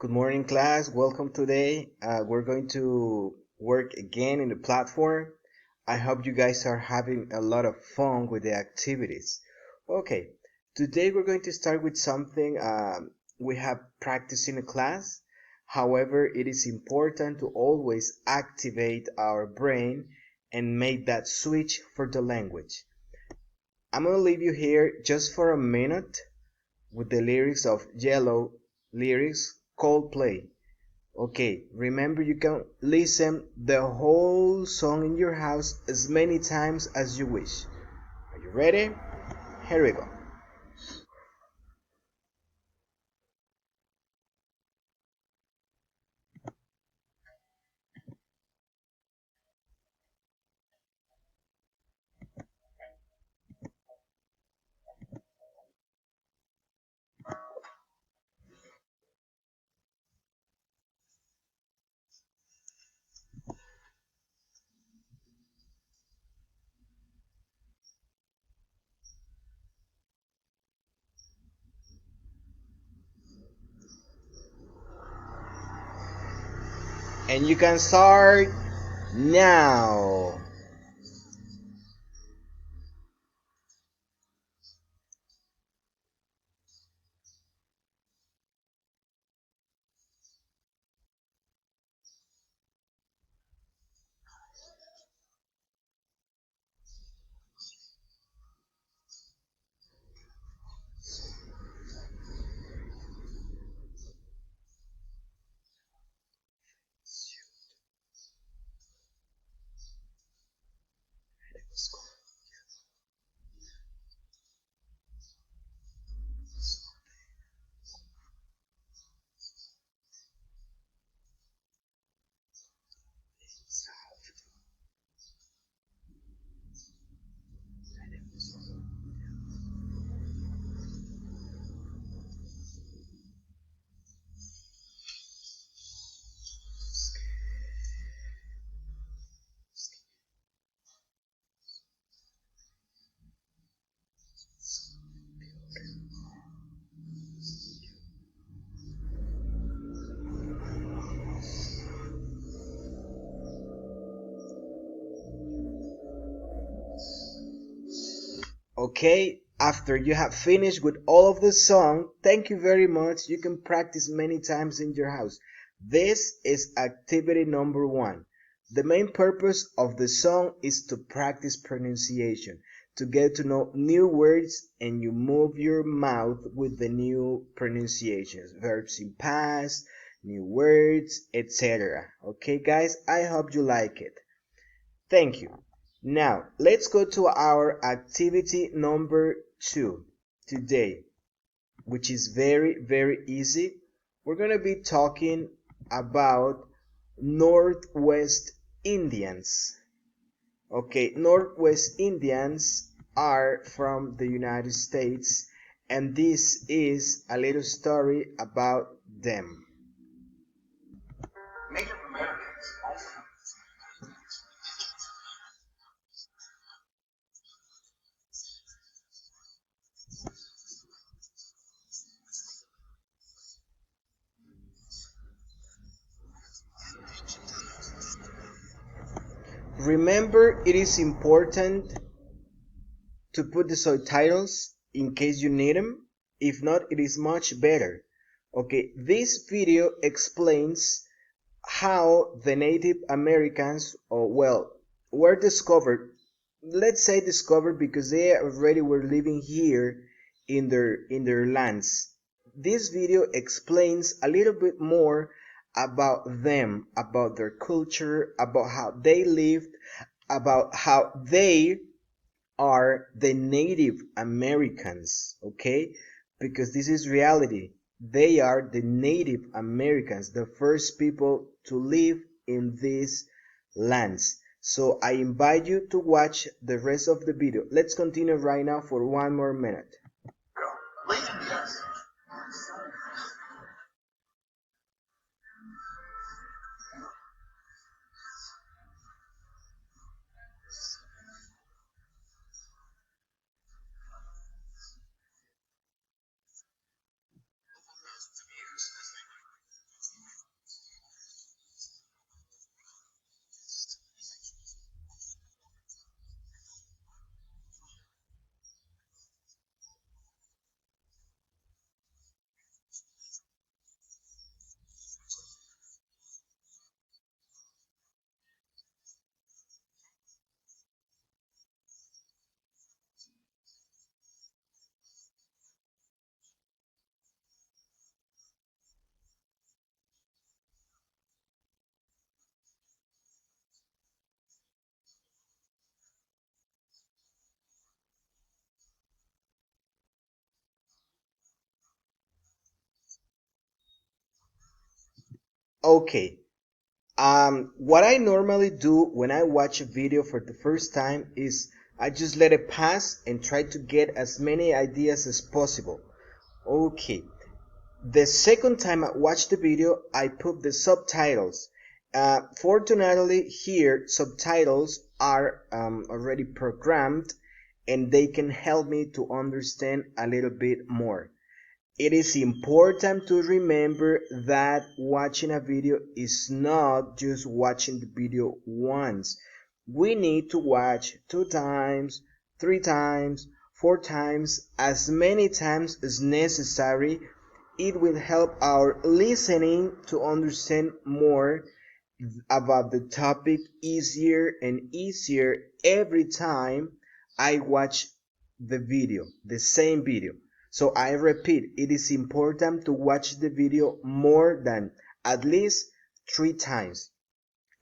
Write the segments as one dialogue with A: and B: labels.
A: Good morning, class. Welcome today. We're going to work again in the platform. I hope you guys are having a lot of fun with the activities. Okay, today we're going to start with something we have practiced in a class. However, it is important to always activate our brain and make that switch for the language. I'm going to leave you here just for a minute with the lyrics of Yellow lyrics Coldplay. Okay, remember you can listen the whole song in your house as many times as you wish. Are you ready? Here we go. And you can start now. Okay, after you have finished with all of the song, thank you very much. You can practice many times in your house. This is activity number one. The main purpose of the song is to practice pronunciation, to get to know new words and you move your mouth with the new pronunciations, verbs in past, new words, etc. Okay, guys, I hope you like it. Thank you. Now, let's go to our activity number two today, which is very, very easy. We're going to be talking about Northwest Indians. Okay, Northwest Indians are from the United States, and this is a little story about them. Remember, it is important to put the subtitles in case you need them. If not, it is much better. Okay, this video explains how the Native Americans, were discovered. Let's say discovered because they already were living here in their lands. This video explains a little bit more about them, about their culture, about how they lived, about how they are the Native Americans, okay? Because this is reality. They are the Native Americans, the first people to live in these lands. So I invite you to watch the rest of the video. Let's continue right now for one more minute. Okay. What I normally do when I watch a video for the first time is I just let it pass and try to get as many ideas as possible. Okay. The second time I watched the video, I put the subtitles. Fortunately, here subtitles are already programmed and they can help me to understand a little bit more. It is important to remember that watching a video is not just watching the video once. We need to watch 2 times, 3 times, 4 times, as many times as necessary. It will help our listening to understand more about the topic easier and easier every time I watch the same video. So I repeat, it is important to watch the video more than at least 3 times.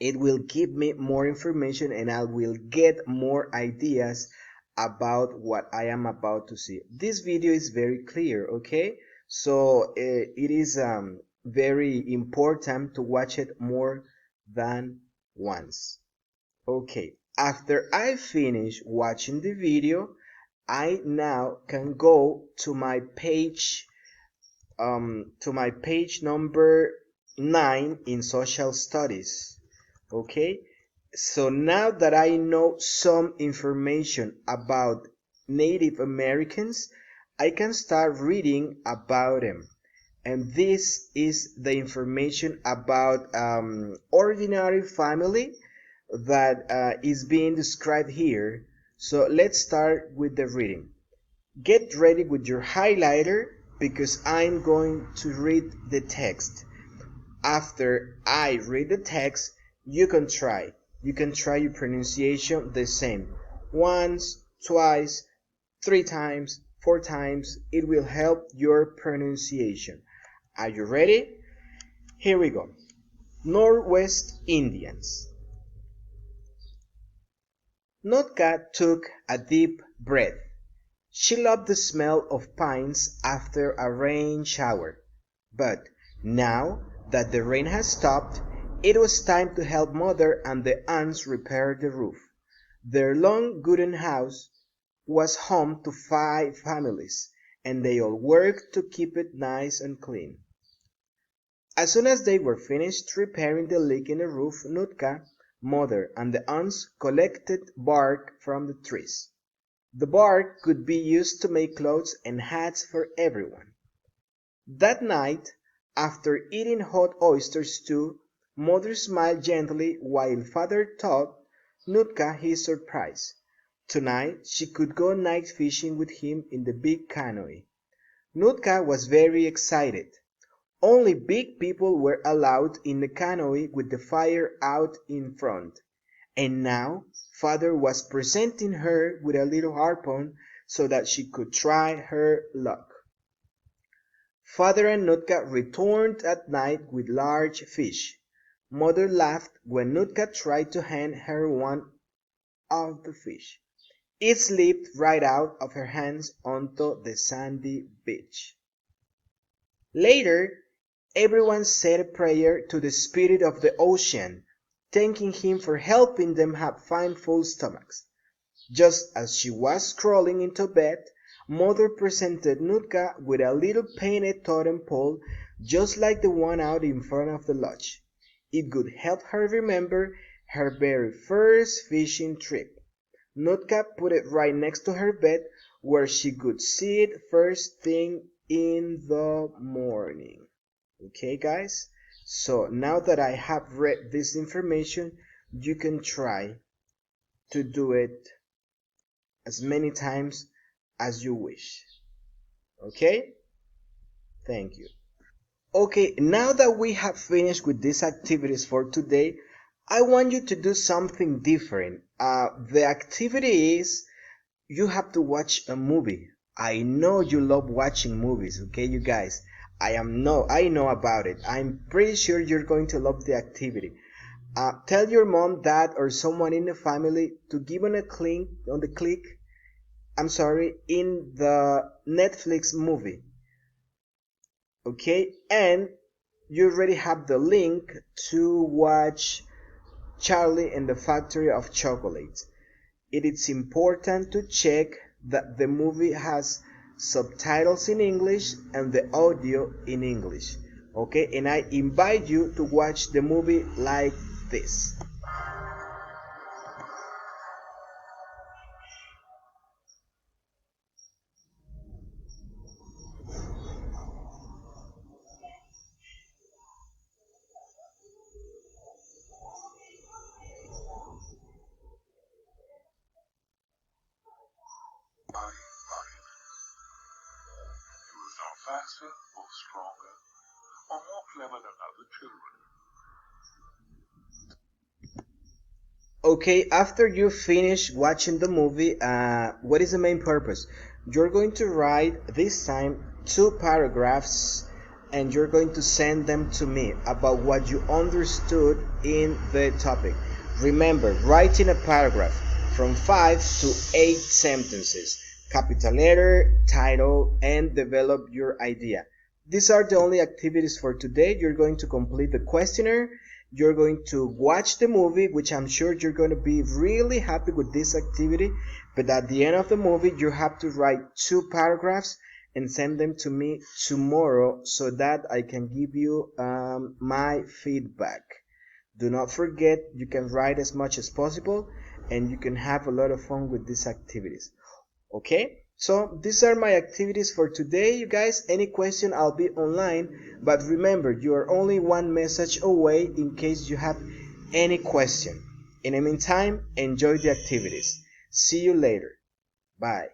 A: It will give me more information and I will get more ideas about what I am about to see. This video is very clear, okay? So it is very important to watch it more than once. Okay, after I finish watching the video, I now can go to my page number 9 in social studies. Okay, so now that I know some information about Native Americans, I can start reading about them. And this is the information about ordinary family that is being described here. So let's start with the reading. Get ready with your highlighter because I'm going to read the text. After I read the text, you can try. You can try your pronunciation the same. Once, twice, 3 times, 4 times. It will help your pronunciation. Are you ready? Here we go. Northwest Indians. Notka took a deep breath. She loved the smell of pines after a rain shower. But now that the rain had stopped, it was time to help Mother and the aunts repair the roof. Their long wooden house was home to 5 families, and they all worked to keep it nice and clean. As soon as they were finished repairing the leak in the roof, Nootka, Mother, and the aunts collected bark from the trees. The bark could be used to make clothes and hats for everyone. That night, after eating hot oyster stew, Mother smiled gently while Father taught Nootka his surprise. Tonight she could go night fishing with him in the big canoe. Nootka was very excited. Only big people were allowed in the canoe with the fire out in front. And now Father was presenting her with a little harpoon so that she could try her luck. Father and Nootka returned at night with large fish. Mother laughed when Nootka tried to hand her one of the fish. It slipped right out of her hands onto the sandy beach. Later, everyone said a prayer to the spirit of the ocean, thanking him for helping them find full stomachs. Just as she was crawling into bed, Mother presented Nootka with a little painted totem pole just like the one out in front of the lodge. It would help her remember her very first fishing trip. Nootka put it right next to her bed where she could see it first thing in the morning. Okay, guys? So now that I have read this information, you can try to do it as many times as you wish. Okay? Thank you. Okay, now that we have finished with these activities for today, I want you to do something different. The activity is you have to watch a movie. I know you love watching movies, okay, you guys? I know about it. I'm pretty sure you're going to love the activity. Tell your mom, dad, or someone in the family to give on a click in the Netflix movie. Okay? And you already have the link to watch Charlie and the Factory of Chocolate. It is important to check that the movie has subtitles in English and the audio in English. Okay, and I invite you to watch the movie like this.
B: Faster or stronger or more clever than other children.
A: Okay, after you finish watching the movie, what is the main purpose? You're going to write this time 2 paragraphs and you're going to send them to me about what you understood in the topic. Remember, writing a paragraph from 5 to 8 sentences, capital letter, title, and develop your idea. These are the only activities for today. You're going to complete the questionnaire, you're going to watch the movie, which I'm sure you're going to be really happy with this activity. But at the end of the movie, you have to write 2 paragraphs and send them to me tomorrow so that I can give you my feedback. Do not forget, you can write as much as possible and you can have a lot of fun with these activities. Okay, so these are my activities for today, you guys. Any question, I'll be online, but remember, you are only one message away in case you have any question. In the meantime, enjoy the activities. See you later. Bye.